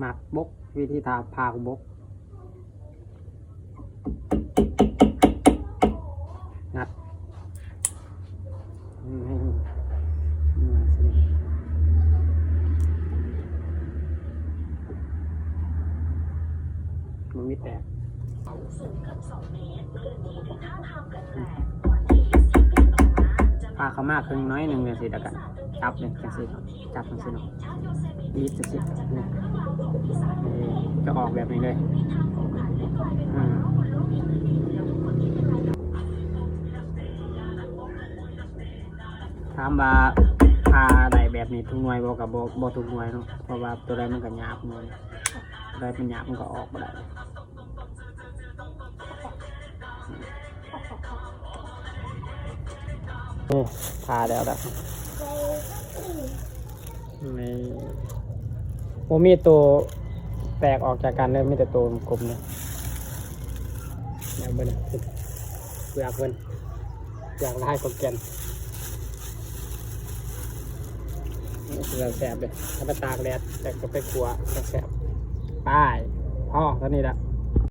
หมักบกวิธีทาพากบกงัดมันไม่แตกพาเขามากครึ่งน้อยหนึ่งเนี่ยสิเดี๋ยวกันจับเลยจังสิจับจังสิเนาะบีบจังสิเนี่ยจะออกแบบนี้เลยถามว่าพาได้แบบนี้ทุกหน่วยบอกกับบ่ทุกหน่วยเนาะเพราะว่าตัวใดมันก็หยาบหน่อยได้เป็นหยาบมันก็ออกมาได้พาแล้วแบบในโมมีตัวแตกออกจากกันเลยมีแต่ตัวกลมเนี่ยอยากเบิ้ลอยากเบิ้ลอยากได้กบแกนเราแสบเลยถ้าไปตากแดดแต่ก็ไปขัวแสบป้ายพ่อเท่านี้ละ